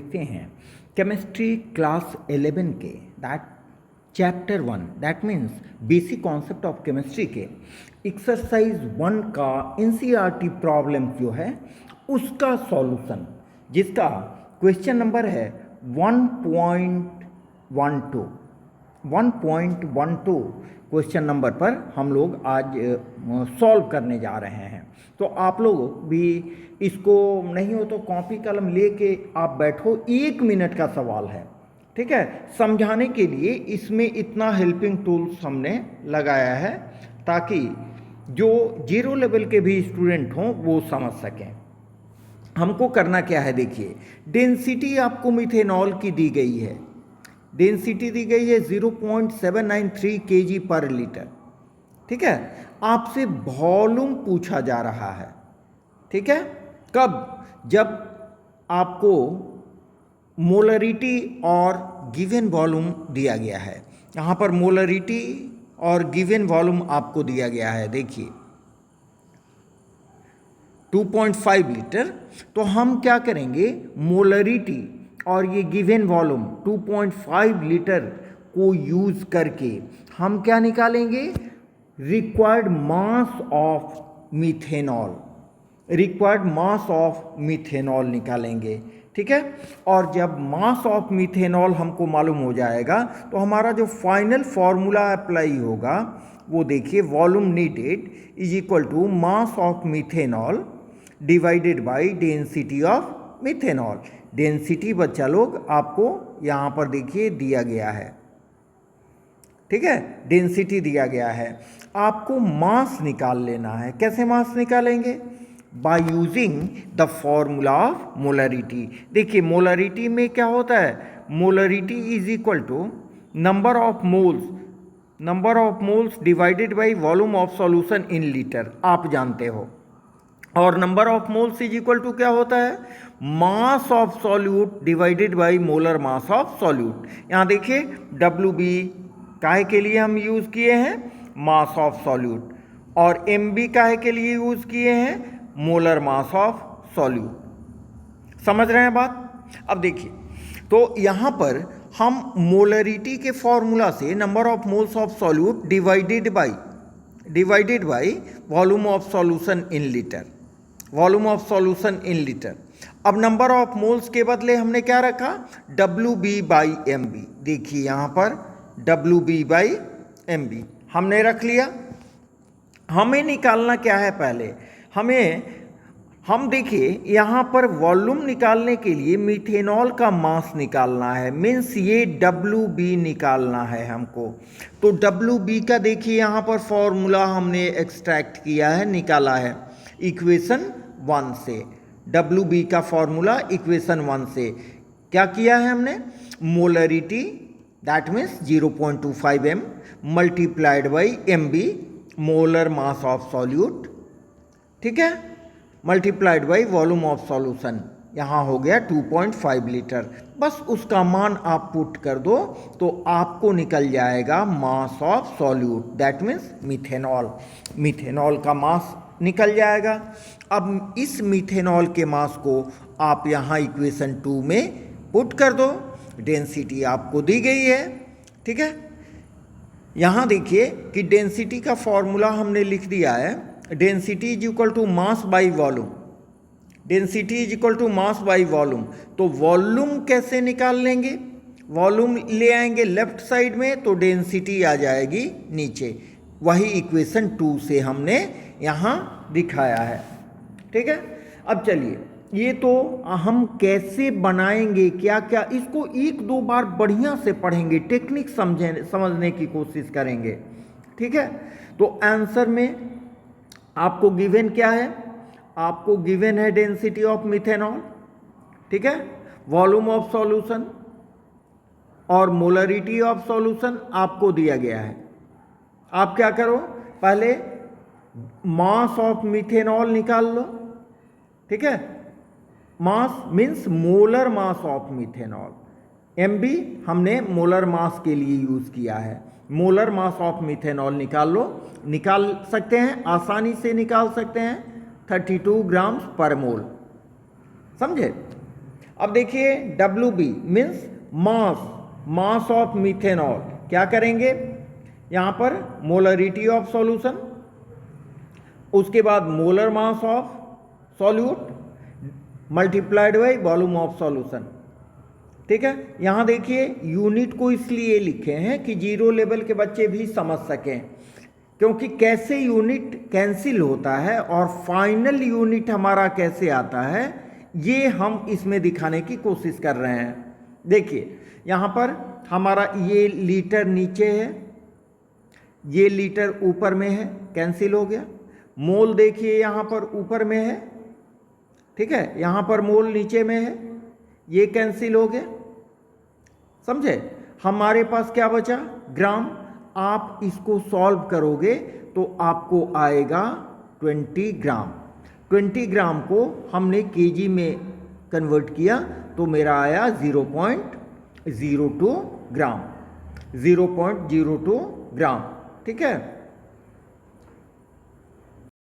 देखते हैं chemistry class 11 के that chapter 1 that means basic concept of chemistry के एक्सरसाइज 1 का एनसीईआरटी प्रॉब्लम जो है उसका सॉल्यूशन, जिसका क्वेश्चन नंबर है 1.12 क्वेश्चन नंबर पर हम लोग आज सॉल्व करने जा रहे हैं। तो आप लोग भी इसको नहीं हो तो कॉपी कलम लेके आप बैठो, 1 मिनट का सवाल है, ठीक है। समझाने के लिए इसमें इतना हेल्पिंग टूल्स हमने लगाया है ताकि जो 0 लेवल के भी स्टूडेंट हों वो समझ सकें। हमको करना क्या है, देखिए डेंसिटी आपको मिथेनॉल की दी गई है, डेंसिटी दी गई है 0.793 kg पर लीटर, ठीक है। आपसे वॉल्यूम पूछा जा रहा है, ठीक है। कब? जब आपको मोलरिटी और गिवन वॉल्यूम दिया गया है। यहाँ पर मोलरिटी और गिवन वॉल्यूम आपको दिया गया है, देखिए 2.5 लीटर। तो हम क्या करेंगे, मोलरिटी और ये गिवन वॉल्यूम 2.5 लीटर को यूज करके हम क्या निकालेंगे, required mass of methanol, required mass of methanol निकालेंगे, ठीक है। और जब मास ऑफ मिथेनॉल हमको मालूम हो जाएगा तो हमारा जो फाइनल फॉर्मूला अप्लाई होगा वो देखिए, volume needed is equal to mass of methanol divided by density of methanol. Density बच्चा लोग आपको यहाँ पर देखिए दिया गया है, ठीक है, डेंसिटी दिया गया है। आपको मास निकाल लेना है। कैसे मास निकालेंगे? By using the formula of molarity. देखिए मोलरिटी में क्या होता है, molarity is equal to number of moles divided by volume of solution in litre, आप जानते हो। और number of moles is equal to क्या होता है, mass of solute divided by molar mass of solute. यहाँ देखिए WB काहे के लिए हम यूज किए हैं, मास ऑफ सॉल्यूट, और MB काहे के लिए यूज किए हैं, मोलर मास ऑफ सॉल्यूट। समझ रहे हैं बात? अब देखिए, तो यहाँ पर हम मोलरिटी के फॉर्मूला से number of moles of solute divided by volume of solution in litre, volume of solution in litre. अब नंबर ऑफ मोल्स के बदले हमने क्या रखा, WB/MB। देखिए यहाँ पर WB/MB हमने रख लिया। हमें निकालना क्या है, पहले हम देखिए यहाँ पर वॉल्यूम निकालने के लिए मिथेनॉल का मास निकालना है, मीन्स ये WB निकालना है हमको। तो WB का देखिए यहाँ पर फॉर्मूला हमने एक्सट्रैक्ट किया है, निकाला है इक्वेशन 1 से। WB का फॉर्मूला इक्वेशन 1 से क्या किया है हमने, molarity that means 0.25 m multiplied by MB molar mass of solute, ठीक है, multiplied by volume of solution, यहाँ हो गया 2.5 लीटर। बस उसका मान आप पुट कर दो तो आपको निकल जाएगा मास of solute that means methanol. Methanol का मास निकल जाएगा। अब इस मिथेनॉल के मास को आप यहाँ इक्वेशन 2 में पुट कर दो, डेंसिटी आपको दी गई है, ठीक है। यहाँ देखिए कि डेंसिटी का फॉर्मूला हमने लिख दिया है, density is equal to mass by volume, density is equal to mass by volume. तो वॉल्यूम कैसे निकाल लेंगे, वॉल्यूम ले आएंगे लेफ्ट साइड में तो डेंसिटी आ जाएगी नीचे, वही इक्वेशन 2 से हमने यहाँ दिखाया है, ठीक है। अब चलिए ये तो हम कैसे बनाएंगे, क्या क्या, इसको 1-2 बार बढ़िया से पढ़ेंगे, टेक्निक समझने की कोशिश करेंगे, ठीक है। तो आंसर में आपको गिवन क्या है, आपको गिवन है डेंसिटी ऑफ मिथेनॉल, ठीक है, वॉल्यूम ऑफ सॉल्यूशन और मोलरिटी ऑफ सॉल्यूशन आपको दिया गया है। आप क्या करो, पहले मास ऑफ मिथेनॉल निकाल लो, ठीक है, mass means molar mass of methanol, MB हमने मोलर मास के लिए यूज किया है। मोलर मास ऑफ मिथेनॉल निकाल लो, निकाल सकते हैं, आसानी से निकाल सकते हैं, 32 ग्राम पर मोल, समझे। अब देखिए WB means mass of methanol. क्या करेंगे यहाँ पर? मोलरिटी ऑफ सॉल्यूशन, उसके बाद molar mass of solute multiplied by volume of solution. ठीक है, यहाँ देखिए यूनिट को इसलिए लिखे हैं कि जीरो लेवल के बच्चे भी समझ सकें, क्योंकि कैसे यूनिट कैंसिल होता है और फाइनल यूनिट हमारा कैसे आता है ये हम इसमें दिखाने की कोशिश कर रहे हैं। देखिए यहाँ पर हमारा ये लीटर नीचे है, ये लीटर ऊपर में है, कैंसिल हो गया। मोल देखिए यहाँ पर ऊपर में है, ठीक है, यहाँ पर मोल नीचे में है, ये कैंसिल हो गया। समझे? हमारे पास क्या बचा? ग्राम। आप इसको सॉल्व करोगे तो आपको आएगा 20 ग्राम। 20 ग्राम को हमने केजी में कन्वर्ट किया तो मेरा आया 0.02 ग्राम। 0.02 ग्राम। ठीक है।